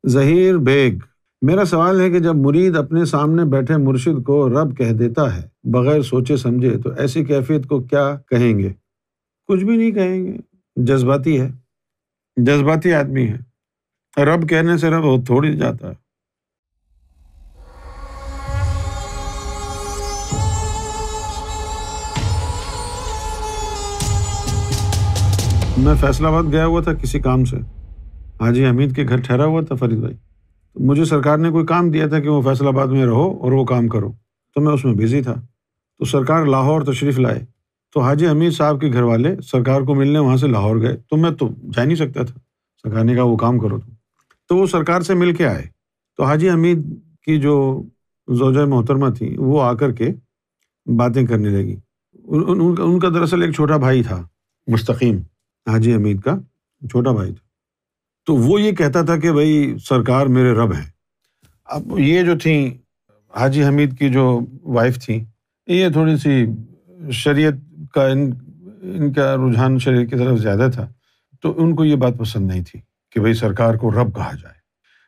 Zaheer bag, میرا سوال ہے کہ جب مرید اپنے سامنے بیٹھے مرشد کو رب کہہ دیتا ہے بغیر سوچے سمجھے تو ایسی کیفیت کو کیا کہیں گے؟ کچھ بھی نہیں کہیں گے، جذباتی ہے، جذباتی آدمی ہے، رب کہنے سے رب تھوڑی جاتا ہے۔ میں فیصل آباد گیا ہوا تھا کسی کام سے، حاجی حمید کے گھر ٹھہرا ہوا تھا فرید بھائی، تو مجھے سرکار نے کوئی کام دیا تھا کہ وہ فیصل آباد میں رہو اور وہ کام کرو، تو میں اس میں بزی تھا، تو سرکار لاہور تشریف لائے، تو حاجی حمید صاحب کے گھر والے سرکار کو ملنے وہاں سے لاہور گئے، تو میں تو جا نہیں سکتا تھا، سرکار نے کہا وہ کام کرو تو وہ سرکار سے مل کے آئے، تو حاجی حمید کی جو زوجہ محترمہ تھی وہ آ کر کے باتیں کرنے لگی۔ ان کا دراصل ایک چھوٹا بھائی تھا، مستقیم، حاجی حمید کا چھوٹا بھائی تھا، تو وہ یہ کہتا تھا کہ بھائی سرکار میرے رب ہیں۔ اب یہ جو تھیں حاجی حمید کی جو وائف تھی، یہ تھوڑی سی شریعت کا ان کا رجحان شریعت کی طرف زیادہ تھا، تو ان کو یہ بات پسند نہیں تھی کہ بھائی سرکار کو رب کہا جائے۔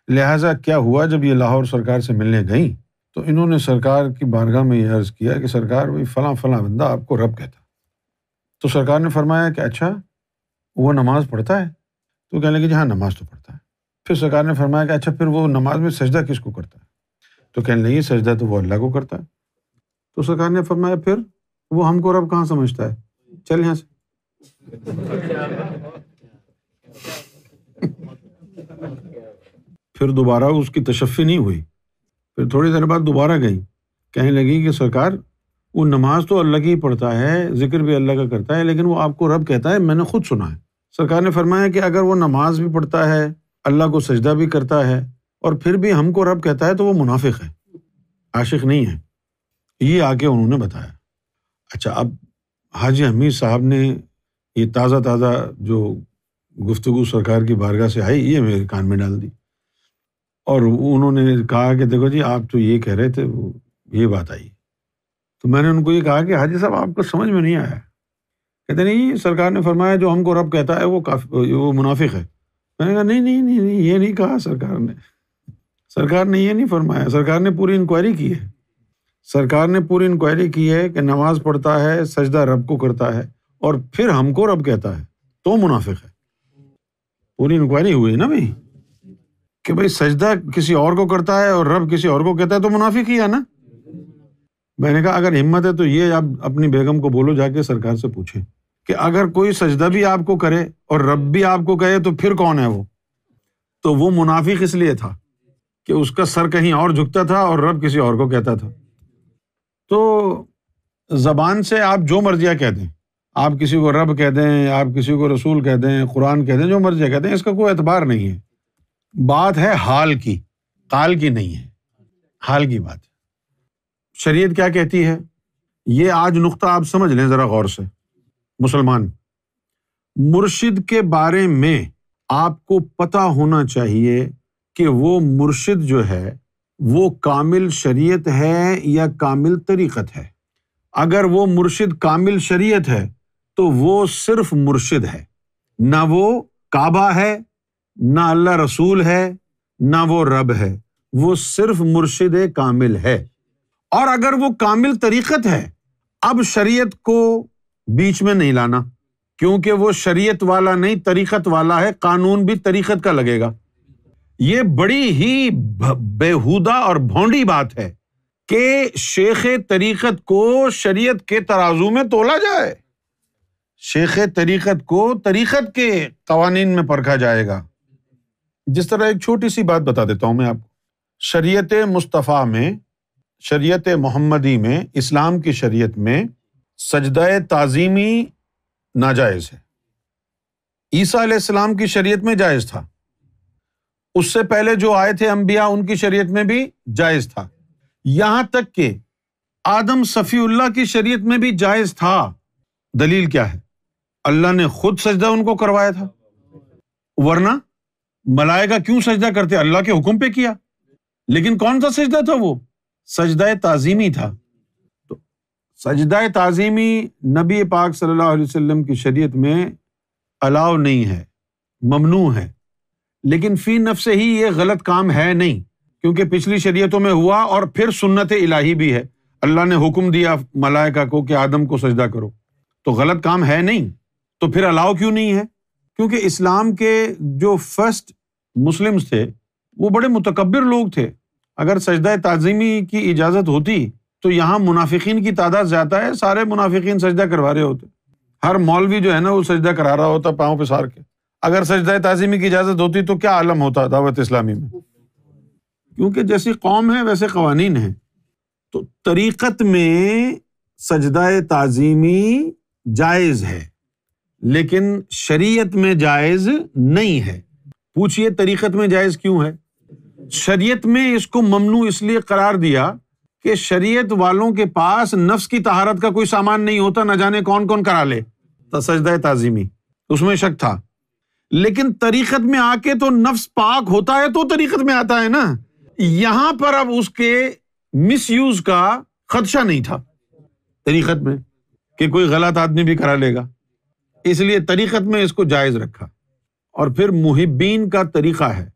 لہٰذا کیا ہوا، جب یہ لاہور سرکار سے ملنے گئیں تو انہوں نے سرکار کی بارگاہ میں یہ عرض کیا کہ سرکار بھائی فلاں فلاں بندہ آپ کو رب کہتا، تو سرکار نے فرمایا کہ اچھا وہ نماز پڑھتا ہے؟ تو کہنے لگے جی ہاں نماز تو پڑھتا ہے۔ پھر سرکار نے فرمایا کہ اچھا پھر وہ نماز میں سجدہ کس کو کرتا ہے؟ تو کہنے لگے سجدہ تو وہ اللہ کو کرتا ہے۔ تو سرکار نے فرمایا پھر وہ ہم کو رب کہاں سمجھتا ہے، چل یہاں سے۔ پھر دوبارہ اس کی تشفی نہیں ہوئی، پھر تھوڑی دیر بعد دوبارہ گئی، کہنے لگی کہ سرکار وہ نماز تو اللہ کی پڑھتا ہے، ذکر بھی اللہ کا کرتا ہے، لیکن وہ آپ کو رب کہتا ہے، میں نے خود سنا ہے۔ سرکار نے فرمایا کہ اگر وہ نماز بھی پڑھتا ہے، اللہ کو سجدہ بھی کرتا ہے اور پھر بھی ہم کو رب کہتا ہے تو وہ منافق ہے، عاشق نہیں ہے۔ یہ آ کے انہوں نے بتایا۔ اچھا اب حاجی حمید صاحب نے یہ تازہ جو گفتگو سرکار کی بارگاہ سے آئی یہ میرے کان میں ڈال دی، اور انہوں نے کہا کہ دیکھو جی آپ تو یہ کہہ رہے تھے، یہ بات آئی۔ تو میں نے ان کو یہ کہا کہ حاجی صاحب آپ کو سمجھ میں نہیں آیا۔ کہتے نہیں سرکار نے فرمایا جو ہم کو رب کہتا ہے وہ منافق ہے۔ میں نے کہا نہیں یہ نہیں کہا سرکار نے یہ نہیں فرمایا۔ سرکار نے پوری انکوائری کی ہے، سرکار نے پوری انکوائری کی ہے کہ نماز پڑھتا ہے، سجدہ رب کو کرتا ہے اور پھر ہم کو رب کہتا ہے تو منافق ہے۔ پوری انکوائری ہوئی نا بھائی کہ بھائی سجدہ کسی اور کو کرتا ہے اور رب کسی اور کو کہتا ہے تو منافق ہی ہے نا۔ میں نے کہا اگر ہمت ہے تو یہ آپ اپنی بیگم کو بولو جا کے سرکار سے پوچھیں کہ اگر کوئی سجدہ بھی آپ کو کرے اور رب بھی آپ کو کہے تو پھر کون ہے وہ؟ تو وہ منافق اس لیے تھا کہ اس کا سر کہیں اور جھکتا تھا اور رب کسی اور کو کہتا تھا۔ تو زبان سے آپ جو مرضیہ کہہ دیں، آپ کسی کو رب کہہ دیں، آپ کسی کو رسول کہہ دیں، قرآن کہہ دیں، جو مرضیہ کہہ دیں، اس کا کوئی اعتبار نہیں ہے۔ بات ہے حال کی، قال کی نہیں ہے، حال کی بات ہے۔ شریعت کیا کہتی ہے یہ آج نقطہ آپ سمجھ لیں ذرا غور سے۔ مسلمان، مرشد کے بارے میں آپ کو پتہ ہونا چاہیے کہ وہ مرشد جو ہے وہ کامل شریعت ہے یا کامل طریقت ہے۔ اگر وہ مرشد کامل شریعت ہے تو وہ صرف مرشد ہے، نہ وہ کعبہ ہے، نہ اللہ رسول ہے، نہ وہ رب ہے، وہ صرف مرشد کامل ہے۔ اور اگر وہ کامل طریقت ہے، اب شریعت کو بیچ میں نہیں لانا، کیونکہ وہ شریعت والا نہیں طریقت والا ہے، قانون بھی طریقت کا لگے گا۔ یہ بڑی ہی بیہودہ اور بھونڈی بات ہے کہ شیخ طریقت کو شریعت کے ترازو میں تولا جائے، شیخ طریقت کو طریقت کے قوانین میں پرکھا جائے گا۔ جس طرح ایک چھوٹی سی بات بتا دیتا ہوں میں آپ کو، شریعت مصطفیٰ میں، شریعت محمدی میں، اسلام کی شریعت میں سجدہ تعظیمی ناجائز ہے۔ عیسیٰ علیہ السلام کی شریعت میں جائز تھا، اس سے پہلے جو آئے تھے انبیاء ان کی شریعت میں بھی جائز تھا، یہاں تک کہ آدم صفی اللہ کی شریعت میں بھی جائز تھا۔ دلیل کیا ہے؟ اللہ نے خود سجدہ ان کو کروایا تھا، ورنہ ملائکہ کیوں سجدہ کرتے؟ اللہ کے حکم پہ کیا۔ لیکن کون سا سجدہ تھا؟ وہ سجدہ تعظیمی تھا۔ تو سجدہ تعظیمی نبی پاک صلی اللہ علیہ وسلم کی شریعت میں الاؤ نہیں ہے، ممنوع ہے، لیکن فی نفس ہی یہ غلط کام ہے نہیں، کیونکہ پچھلی شریعتوں میں ہوا اور پھر سنت الہی بھی ہے، اللہ نے حکم دیا ملائکہ کو کہ آدم کو سجدہ کرو، تو غلط کام ہے نہیں، تو پھر الاؤ کیوں نہیں ہے؟ کیونکہ اسلام کے جو فرسٹ مسلمز تھے وہ بڑے متکبر لوگ تھے، اگر سجدہ تعظیمی کی اجازت ہوتی تو یہاں منافقین کی تعداد زیادہ ہے، سارے منافقین سجدہ کروا رہے ہوتے، ہر مولوی جو ہے نا وہ سجدہ کرا رہا ہوتا پاؤں پہ سار کے، اگر سجدہ تعظیمی کی اجازت ہوتی تو کیا عالم ہوتا دعوت اسلامی میں؟ کیونکہ جیسی قوم ہے ویسے قوانین ہیں۔ تو طریقت میں سجدہ تعظیمی جائز ہے لیکن شریعت میں جائز نہیں ہے۔ پوچھئے طریقت میں جائز کیوں ہے؟ شریعت میں اس کو ممنوع اس لیے قرار دیا کہ شریعت والوں کے پاس نفس کی طہارت کا کوئی سامان نہیں ہوتا، نہ جانے کون کون کرا لے تو سجدہ تعظیمی، اس میں شک تھا۔ لیکن طریقت میں آ کے تو نفس پاک ہوتا ہے تو طریقت میں آتا ہے نا، یہاں پر اب اس کے مس یوز کا خدشہ نہیں تھا طریقت میں کہ کوئی غلط آدمی بھی کرا لے گا، اس لیے طریقت میں اس کو جائز رکھا۔ اور پھر محبین کا طریقہ ہے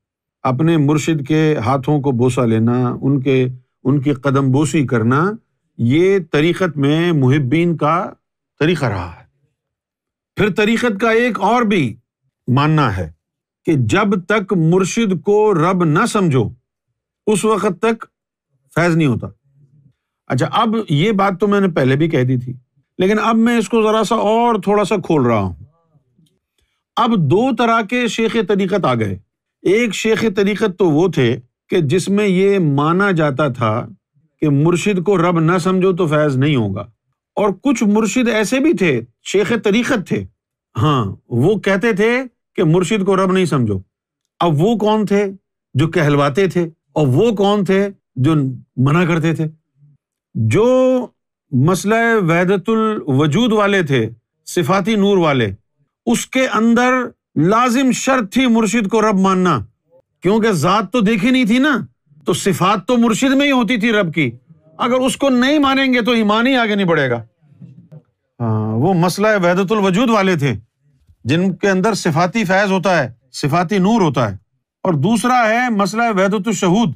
اپنے مرشد کے ہاتھوں کو بوسہ لینا، ان کی قدم بوسی کرنا، یہ طریقت میں محبین کا طریقہ رہا ہے۔ پھر طریقت کا ایک اور بھی ماننا ہے کہ جب تک مرشد کو رب نہ سمجھو اس وقت تک فیض نہیں ہوتا۔ اچھا، اب یہ بات تو میں نے پہلے بھی کہہ دی تھی، لیکن اب میں اس کو ذرا سا اور تھوڑا سا کھول رہا ہوں۔ اب دو طرح کے شیخ طریقت آ گئے۔ ایک شیخ طریقت تو وہ تھے کہ جس میں یہ مانا جاتا تھا کہ مرشد کو رب نہ سمجھو تو فیض نہیں ہوگا، اور کچھ مرشد ایسے بھی تھے، شیخ طریقت تھے، ہاں وہ کہتے تھے کہ مرشد کو رب نہیں سمجھو۔ اب وہ کون تھے؟ جو کہلواتے تھے، اور وہ کون تھے؟ جو منع کرتے تھے۔ جو مسئلہ وحدت الوجود والے تھے، صفاتی نور والے، اس کے اندر لازم شرط تھی مرشد کو رب ماننا، کیونکہ ذات تو دیکھی نہیں تھی نا، تو صفات تو مرشد میں ہی ہوتی تھی رب کی، اگر اس کو نہیں مانیں گے تو ایمان ہی آگے نہیں بڑھے گا۔ وہ مسئلہ وحدت الوجود والے تھے جن کے اندر صفاتی فیض ہوتا ہے، صفاتی نور ہوتا ہے۔ اور دوسرا ہے مسئلہ وحدت الشہود،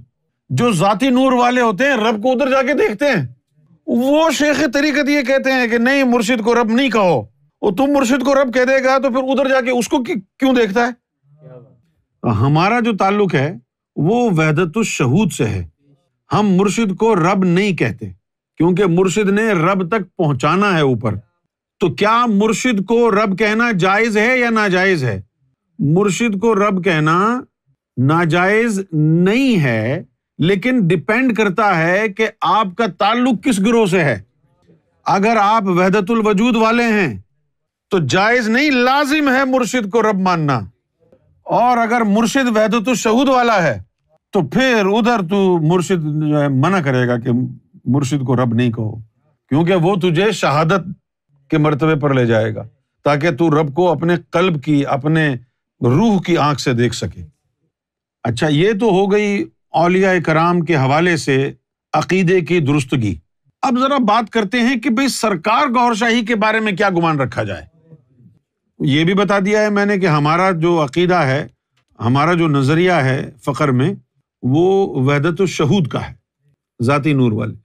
جو ذاتی نور والے ہوتے ہیں، رب کو ادھر جا کے دیکھتے ہیں۔ وہ شیخ طریقت یہ کہتے ہیں کہ نہیں، مرشد کو رب نہیں کہو، اور تم مرشد کو رب کہہ دے گا تو پھر ادھر جا کے اس کو کیوں دیکھتا ہے؟ ہمارا جو تعلق ہے وہ وحدت الشہود سے ہے، ہم مرشد کو رب نہیں کہتے کیونکہ مرشد نے رب تک پہنچانا ہے اوپر۔ تو کیا مرشد کو رب کہنا جائز ہے یا ناجائز ہے؟ مرشد کو رب کہنا ناجائز نہیں ہے، لیکن ڈیپینڈ کرتا ہے کہ آپ کا تعلق کس گروہ سے ہے۔ اگر آپ وحدت الوجود والے ہیں تو جائز نہیں، لازم ہے مرشد کو رب ماننا، اور اگر مرشد وحدت الشہود والا ہے تو پھر ادھر تو مرشد جو ہے منع کرے گا کہ مرشد کو رب نہیں کہو، کیونکہ وہ تجھے شہادت کے مرتبے پر لے جائے گا، تاکہ تو رب کو اپنے قلب کی، اپنے روح کی آنکھ سے دیکھ سکے۔ اچھا، یہ تو ہو گئی اولیاء کرام کے حوالے سے عقیدے کی درستگی۔ اب ذرا بات کرتے ہیں کہ بھئی سرکار گوھر شاہی کے بارے میں کیا گمان رکھا جائے۔ یہ بھی بتا دیا ہے میں نے کہ ہمارا جو عقیدہ ہے، ہمارا جو نظریہ ہے فقر میں، وہ وحدت الشہود کا ہے، ذاتی نور والے۔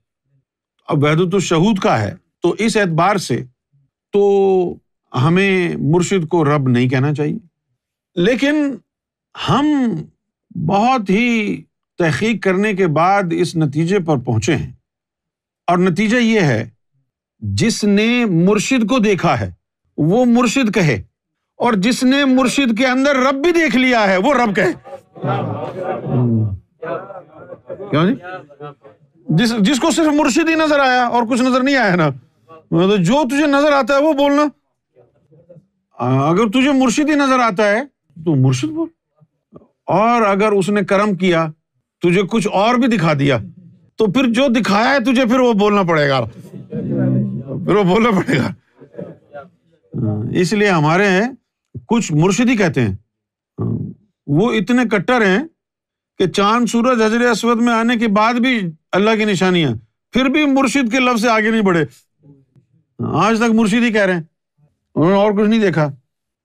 اب وحدت الشہود کا ہے تو اس اعتبار سے تو ہمیں مرشد کو رب نہیں کہنا چاہیے، لیکن ہم بہت ہی تحقیق کرنے کے بعد اس نتیجے پر پہنچے ہیں، اور نتیجہ یہ ہے جس نے مرشد کو دیکھا ہے وہ مرشد کہے، اور جس نے مرشد کے اندر رب بھی دیکھ لیا ہے وہ رب کہے۔ کیوں جی؟ جس کو صرف مرشد ہی نظر آیا اور کچھ نظر نہیں آیا نا، جو تجھے نظر آتا ہے وہ بولنا۔ اگر تجھے مرشد ہی نظر آتا ہے تو مرشد بول، اور اگر اس نے کرم کیا تجھے کچھ اور بھی دکھا دیا تو پھر جو دکھایا ہے تجھے پھر وہ بولنا پڑے گا، پھر وہ بولنا پڑے گا۔ اس لیے ہمارے ہیں کچھ مرشد ہی کہتے ہیں، وہ اتنے کٹر ہیں کہ چاند سورج حجر اسود میں آنے کے بعد بھی اللہ کی نشانیاں، پھر بھی مرشد کے لفظ سے آگے نہیں بڑھے، آج تک مرشد ہی کہہ رہے ہیں، انہوں نے اور کچھ نہیں دیکھا۔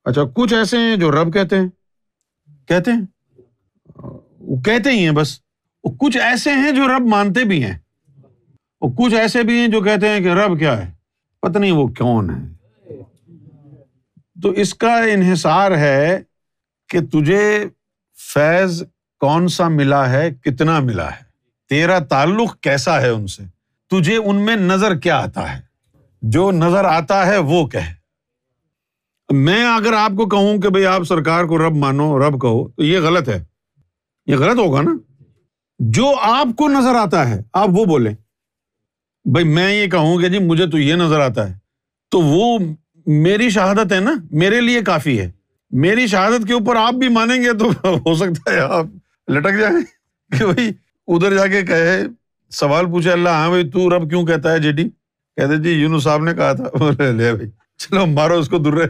اچھا، کچھ ایسے ہیں جو رب کہتے ہیں، وہ کہتے ہی ہیں بس. کچھ ایسے ہیں جو رب مانتے بھی ہیں اور کچھ ایسے بھی ہیں جو کہتے ہیں کہ رب کیا ہے, پتہ نہیں وہ کون ہے. تو اس کا انحصار ہے کہ تجھے فیض کون سا ملا ہے, کتنا ملا ہے, تیرا تعلق کیسا ہے ان سے, تجھے ان میں نظر کیا آتا ہے. جو نظر آتا ہے وہ کہے. میں اگر آپ کو کہوں کہ بھئی آپ سرکار کو رب مانو, رب کہو, تو یہ غلط ہے, یہ غلط ہوگا نا. جو آپ کو نظر آتا ہے آپ وہ بولیں. بھئی میں یہ کہوں کہ جی مجھے تو یہ نظر آتا ہے, تو وہ میری شہادت ہے نا, میرے لیے کافی ہے. میری شہادت کے اوپر آپ بھی مانیں گے تو ہو سکتا ہے آپ لٹک جائیں کہ بھئی ادھر جا کے کہے, سوال پوچھے اللہ, ہاں بھئی تو رب کیوں کہتا ہے جی ڈی, کہتے جی یونس صاحب نے کہا تھا. لے بھئی چلو مارو اس کو درے.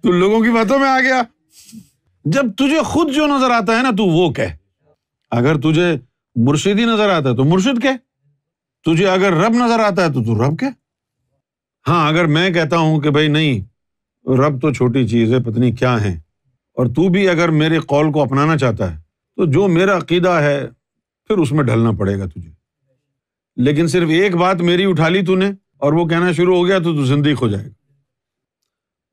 تو لوگوں کی باتوں میں آ گیا. جب تجھے خود جو نظر آتا ہے نا تو وہ کہہ. اگر تجھے مرشد ہی نظر آتا ہے تو مرشد کہہ, تجھے اگر رب نظر آتا ہے تو رب کہہ. ہاں اگر میں کہتا ہوں کہ بھائی نہیں رب تو چھوٹی چیز ہے, پتہ نہیں کیا ہے, اور تو بھی اگر میرے قول کو اپنانا چاہتا ہے تو جو میرا عقیدہ ہے پھر اس میں ڈھلنا پڑے گا تجھے. لیکن صرف ایک بات میری اٹھا لی تو نے اور وہ کہنا شروع ہو گیا تو زندگی ہو جائے گا.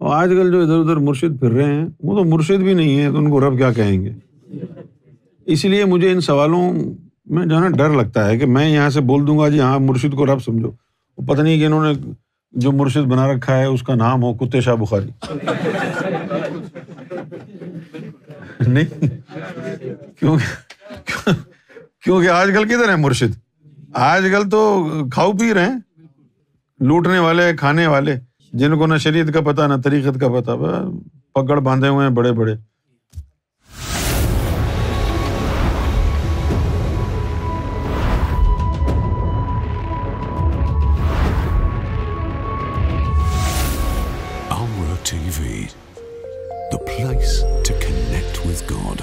اور آج کل جو ادھر ادھر مرشد پھر رہے ہیں وہ تو مرشد بھی نہیں ہے, تو ان کو رب کیا کہیں گے. اس لیے مجھے ان سوالوں میں جو ہے نا ڈر لگتا ہے کہ میں یہاں سے بول دوں گا جی ہاں مرشد کو رب سمجھو, پتہ نہیں کہ انہوں نے جو مرشد بنا رکھا ہے اس کا نام ہو کتے شاہ بخاری. نہیں, کیونکہ آج کل کدھر ہے مرشد, آج کل تو کھاؤ پی رہے ہیں, لوٹنے والے, کھانے والے, جن کو نہ شریعت کا پتہ نہ طریقت کا پتہ, پگڑ باندھے ہوئے ہیں بڑے بڑے. TV, the place to connect with God.